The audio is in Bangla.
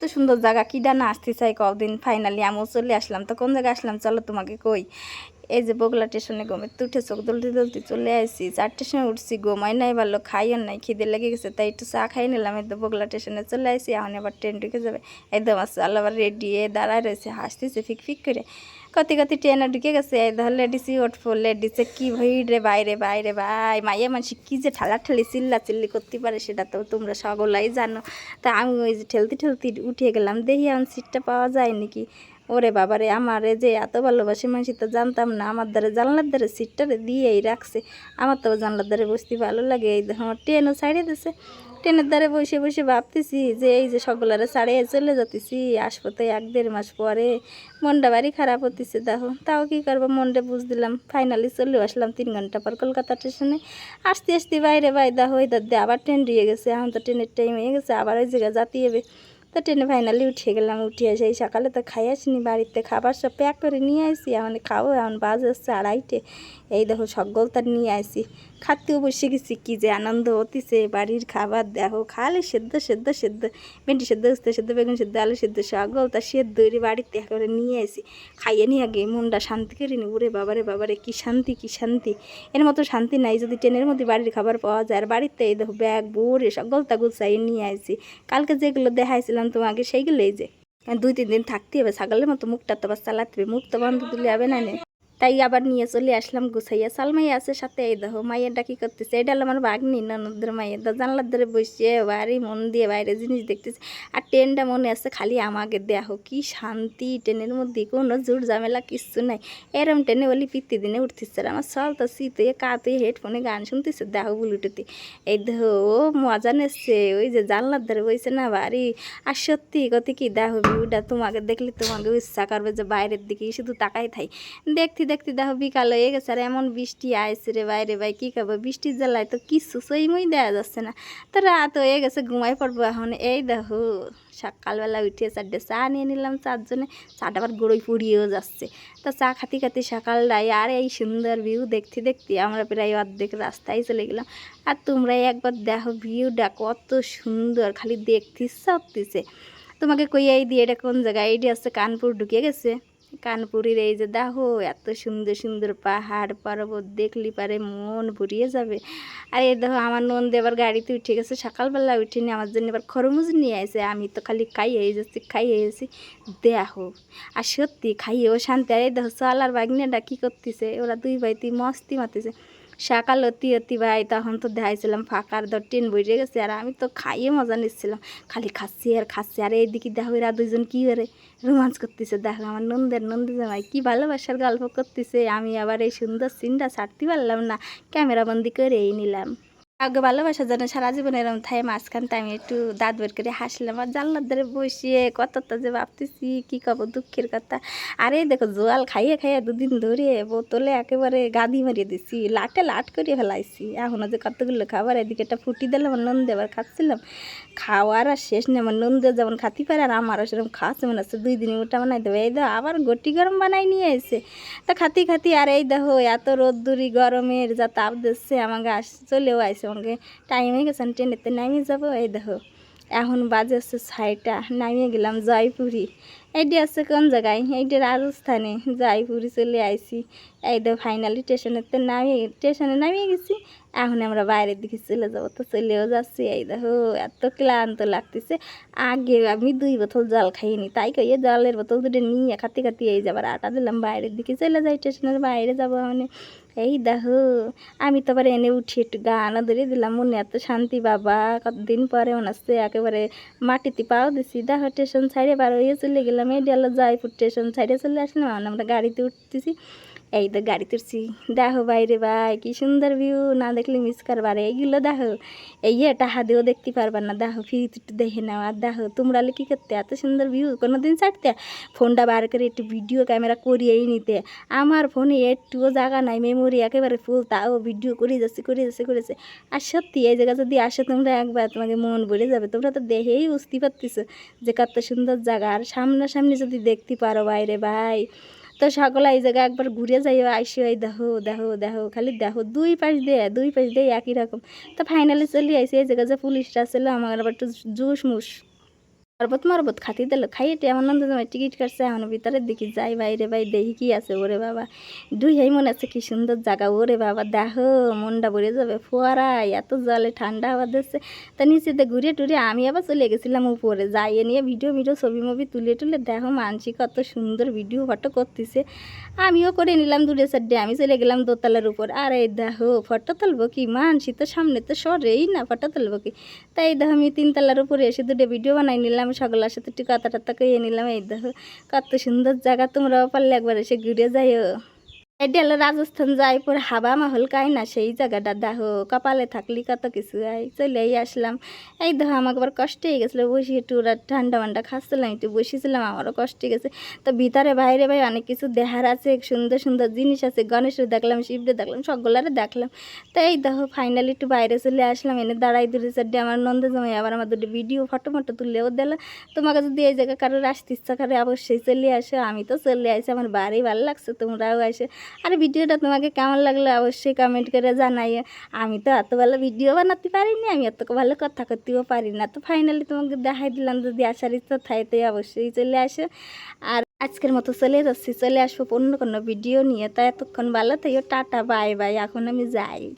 তো সুন্দর জায়গা কিডা না আসতে চাই কদিন ফাইনালি আমিও চলে আসলাম। তো কোন জায়গায় আসলাম চলো তোমাকে কই। এই যে বগুলা স্টেশনে ঘুমে উঠে চোখ দলতে দলতে চলে আসছি। 4টার সময় উঠছি, ঘুমাই নাই ভালো, খাইও নাই, খিদে লেগে গেছে, তাই একটু চা খাই নিলাম। এই তো বগুলা স্টেশনে চলে আসছি, এখন আবার ট্রেন ঢুকে যাবে। একদম আসছে আল্লাহ আবার রেডি দাঁড়ায় রয়েছে, হাসতেছে ফিক ফিক করে। কতি কতি ট্রেনে ঢুকে গেছে। এই ধর লেডিসই উঠবো, লেডিসে কি ভিড় রে বাইরে বাইরে ভাই, মাইয়া মানুষ কি যে ঠালাঠালি চিল্লা চিল্লি করতে পারে সেটা তো তোমরা সকলাই জানো। তা আমি ওই যে ঠেলতে ঠেলতে উঠে গেলাম, দেখি এখন সিটটা পাওয়া যায় নাকি। ওরে বাবারে, আমারে যে এত ভালোবাসে মানুষ তো জানতাম না। আমার দ্বারে জানলার দ্বারে সিটটারে দিয়েই রাখছে। আমার তো জানলার দ্বারে বসতে ভালো লাগে। এই দেখো আমার ট্রেনও ছাড়িয়ে দিছে। ট্রেনের দ্বারে বসে বসে ভাবতেছি যে এই যে সকলারে ছাড়িয়ে চলে যেতেছি, আসবো তো 1-1.5 মাস পরে। মনটা বাড়ি খারাপ হতেছে দেখো, তাও কি করবো, মনটা বুঝ দিলাম। ফাইনালি চলে আসলাম 3 ঘন্টা পর কলকাতা স্টেশনে। আসতে আসতে বাইরে বাই দেখো ওই দিয়ে আবার ট্রেন দিয়ে গেছে। এখন তো ট্রেনের টাইম হয়ে গেছে, আবার ওই জায়গায় যেতে হবে। তো ট্রেনে ফাইনালি উঠে গেলাম। উঠে এসে এই সকালে তো খাই আসিনি, বাড়িতে খাবার সব প্যাক করে নিয়ে আসি। এখন খাবো, এখন বাজে হচ্ছে 2:30। এই দেখো সকল তার নিয়ে আসি, খাতেও বসে গেছি। কী যে আনন্দ হতিছে, বাড়ির খাবার দেখো খালি সেদ্ধ সেদ্ধ সেদ্ধ, ভেন্ডি সেদ্ধ, উস্তা সেদ্ধ, বেগুন সেদ্ধ, আলু সেদ্ধ, সকল তা সেদ্ধ বাড়িতে করে নিয়ে আসি। খাইয়ে নিয়ে আগে মনটা শান্তি করে নি। ওরে বাবারে বাবারে, কি শান্তি কি শান্তি, এর মতো শান্তি নাই যদি ট্রেনের মধ্যে বাড়ির খাবার পাওয়া যায়। আর বাড়িতে এই দেখো ব্যাগ ভরে সকল তা গুছাইয়ে নিয়ে আসি। কালকে যেগুলো দেখাইছিলাম তোমাকে সেইগুলোই যে 2-3 দিন থাকতে হবে। ছাগলের মতো মুখটা তো আবার চালাতে হবে, মুখ তো বন্ধ দিলে হবে না। তাই আবার নিয়ে চলে আসলাম গুছাইয়া। সালমাই আছে সাথে। এই দেখো মাইয়াটা কি করতেছে, এটা হলো আমার ভাগ্নি ননদের মাইয়া। তো জানলার ধরে বসে বাড়ি মন দিয়ে বাইরে জিনিস দেখতেছে। আর ট্রেনটা মনে আছে খালি আমাকে দেখো কি শান্তি, ট্রেনের মধ্যে কোনো জোর ঝামেলা কিচ্ছু নাই। এরম ট্রেনে বলি প্রতি দিনে উঠতেছে। আর আমার তো শীতে কাতে হেডফোনে গান শুনতেছে দেখো ব্লুটুথে। এই দেখো ও মজা নিচ্ছে, ওই যে জানলার ধরে বসে না বাড়ি। আর সত্যি কত কি দেখো ভিউটা, তোমাকে দেখলে তোমাকে ইচ্ছা করবে যে বাইরের দিকে শুধু তাকাই থাই। দেখতে দেখতে দেখো বিকাল হয়ে গেছে, আর এমন বৃষ্টি আইছে রে বাইরে ভাই, কী করবো, বৃষ্টির জ্বালায় তো কিছু সইমই দেওয়া যাচ্ছে না। তো রাত হয়ে গেছে, ঘুমাই পড়বো এখন। এই দেখো সকালবেলা উঠে 4টে চা নিয়ে নিলাম 4 জনে। চাটা আবার গড়ই পুড়িয়েও যাচ্ছে। তো চা খাতে খাতে সকালটাই আর এই সুন্দর ভিউ দেখতে দেখতে আমরা প্রায় অর্ধেক রাস্তায় চলে গেলাম। আর তোমরাই একবার দেখো ভিউটা কত সুন্দর, খালি দেখতে ইচ্ছা হতেছে। তোমাকে কই এই দিয়ে এটা কোন জায়গায়, এইটি আছে কানপুর ঢুকে গেছে। কানপুরের এই যে দেখো এত সুন্দর সুন্দর পাহাড় পর্বত, দেখলি পারে মন ভরিয়ে যাবে। আর এই দেখো আমার নন্দী আবার গাড়িতে উঠে গেছে, সকালবেলা উঠে নিয়ে আমার জন্য এবার খরমুজ নিয়ে আসে। আমি তো খালি খাইয়ে যাচ্ছি খাইয়ে যাচ্ছি দেখো। আর সত্যি খাইয়েও শান্তি। আর এই দেখো চাল আর বাগনিয়াটা কী করতেছে, ওরা দুই ভাই তুই মস্তি মাতিছে। সকাল অতি অতি ভাই তখন তো দেখাইছিলাম ফাঁকার ধর ট্রেন বসে গেছে, আর আমি তো খাইয়ে মজা নিচ্ছিলাম, খালি খাচ্ছি আর খাচ্ছি। আর এইদিকে দেখো এরা দুজন কী করে রোমাঞ্চ করতেছে দেখো। আমার নন্দী জামাই কি ভালোবাসার গল্প করতেছে। আমি আবার এই সুন্দর সিনটা ছাড়তে পারলাম না, ক্যামেরাবন্দি করেই নিলাম। আগে ভালোবাসা যেন সারা জীবন এরম থাকে। মাঝখানটা আমি একটু দাঁত বের করে হাসলাম, আর জানলার ধারে বসিয়ে কতটা যে ভাবতেছি কী কব দুঃখের কথা। আরে দেখো জোয়াল খাইয়ে খাইয়ে 2 দিন ধরে বোতলে একেবারে গাদি মারিয়ে দিছি, লাটে লাট করে ফেলাইছি। এখনও যে কতগুলো খাবার, এদিকে একটা ফুটি দিলাম, আমার নন্দে আবার খাচ্ছিলাম। খাওয়ার আর শেষ নেই, আমার নন্দে যেমন খাতে পারে আর আমারও সেরকম খাওয়াচ্ছে মনে হচ্ছে 2 দিনে ওটা বানাই দেবো। এই দেখো আবার গটি গরম বানাই নিয়ে এসে। তা খাতি খাতি আর এই দেখো এত রোদ্দুরি গরমের যা তাপ দিচ্ছে, আমাকে চলেও আইসে, আমাকে টাইম হয়ে গেছে, ট্রেনেতে নামিয়ে যাবো। এই দেখো এখন বাজে হচ্ছে 6টা, নামিয়ে গেলাম জয়পুরি। এইটি আছে কোন জায়গায়, এইটি রাজস্থানে, জয়পুরি চলে আইসি। এই দেখো ফাইনালি স্টেশনে নামিয়ে গেছি। এখন আমরা বাইরের দিকে চলে যাবো, তো চলেও যাচ্ছি। এই দেখো এত ক্লান্ত লাগতেছে। আগে আমি 2 বোতল জল খাইনি, তাই কইয়ে জলের বোতল 2টা নিয়ে খাতে খাতে এই যাবার আটা দিলাম, বাইরের দিকে চলে যাই, স্টেশনের বাইরে যাবো মানে। এই দেখো আমি তো আবার এনে উঠি একটু গানও ধরে দিলাম, মনে এত শান্তি বাবা, কতদিন পরে মনে হচ্ছে একেবারে মাটিতে পাও দিছি। দেখো স্টেশন সাইডে বার হয়ে চলে গেলাম। এই গেল জয়পুর স্টেশন সাইডে চলে আসলাম, আমরা গাড়িতে উঠতেছি। এই তো গাড়ি তুলছি, দেখো বাইরে ভাই কি সুন্দর ভিউ, না দেখলে মিস করবার। এইগুলো দেখো এই টাহা দিয়েও দেখতে পারবার না, দেখো ফিরিতে একটু দেখে নাও। আর দেখো তোমরা কি করতে, এত সুন্দর ভিউ কোনো দিন ছাড়তে, ফোনটা বার করে একটু ভিডিও ক্যামেরা করিয়েই নিতে। আমার ফোনে একটুও জায়গা নাই, মেমোরি একেবারে ফুল, তাও ভিডিও করেছে। আর সত্যি এই জায়গা যদি আসো তোমরা একবার, তোমাকে মন ভরে যাবে। তোমরা তো দেখেই বুঝতে পারতেছো যে কত সুন্দর জায়গা। আর সামনাসামনি যদি দেখতে পারো বাইরে ভাই, তো সকলে এই জায়গায় একবার ঘুরে যাইও আইসো। এই দেখো দেখো দেখো খালি দেখো, দুই পাশ দিয়ে একই রকম। তো ফাইনালি চলে আইসি। এই জায়গায় যে পুলিশরা ছিল আমার আবার একটু জুস মুস শরবত মরবত খাতি দিল খাইয়ে আমার নন্দ জামাই টিকিট কাটছে এখন ভিতরে দেখি যাই বাইরে ভাই দেখি কি আছে ওরে বাবা দুইহাই মনে আছে কি সুন্দর জায়গা ওরে বাবা দেখো মনটা ভরে যাবে ফোয়ারায় এত জলে ঠান্ডা হাওয়া দিচ্ছে তা নিচেতে ঘুরে টুরে আমি আবার চলে গেছিলাম উপরে যাইয়ে নিয়ে ভিডিও ছবি মুভি তুলে টুলে দেখো মানসি কত সুন্দর ভিডিও ফটো করতেছে আমিও করে নিলাম দূরে সাইডে আমি চলে গেলাম দোতলার উপর আর এই দেখো ফটো তুলবো কি মানসি তো সামনে তো সরেই না ফটো তুলবো কি তাই দেখো আমি 3 তলার উপরে এসে দুটো ভিডিও বানাই নিলাম সকলের সাথে একটু কথা টথা কইয়ে নিলাম এই দেখো কত সুন্দর জায়গা তোমরাও পারলে একবার এসে ঘুরে যাইও এটা হলো রাজস্থান জয়পুর হাবা মহল কাই না সেই জায়গাটা দেখো কপালে থাকলি কত কিছু চলেই আসলাম এই দেখো আমাকে আবার কষ্ট হয়ে গেছিলো বসে একটু ওরা ঠান্ডা মান্ডা খাচ্ছিলাম একটু বসেছিলাম আমারও কষ্ট হয়ে গেছে তো ভিতরে বাইরে ভাই অনেক কিছু দেখার আছে সুন্দর সুন্দর জিনিস আছে গণেশের দেখলাম শিবরে দেখলাম সকলারে দেখলাম তো এই দেখো ফাইনালি একটু বাইরে চলে আসলাম এনে দাঁড়াই দূরে সাইডে আমার নন্দ জামাই আবার আমার দুটো ভিডিও ফটো মটো তুলেও দিল তোমাকে যদি এই জায়গা কারোর আসতে ইচ্ছা করে অবশ্যই চলে আসো আমি তো চলে আসি আমার বাড়ি ভালো লাগছে তোমরাও আসে আর ভিডিওটা তোমাকে কেমন লাগলো অবশ্যই কমেন্ট করে জানাইও আমি তো এত ভালো ভিডিও বানাতে পারিনি আমি এত ভালো কথা করতেও পারি না তো ফাইনালি তোমাকে দেখাই দিলাম যদি আসার ইচ্ছা থাকে অবশ্যই চলে আসো আর আজকের মতো চলে যাচ্ছি চলে আসবো অন্য কোনো ভিডিও নিয়ে তাই এতক্ষণ ভালো তাইও টাটা বাই বাই এখন আমি যাই।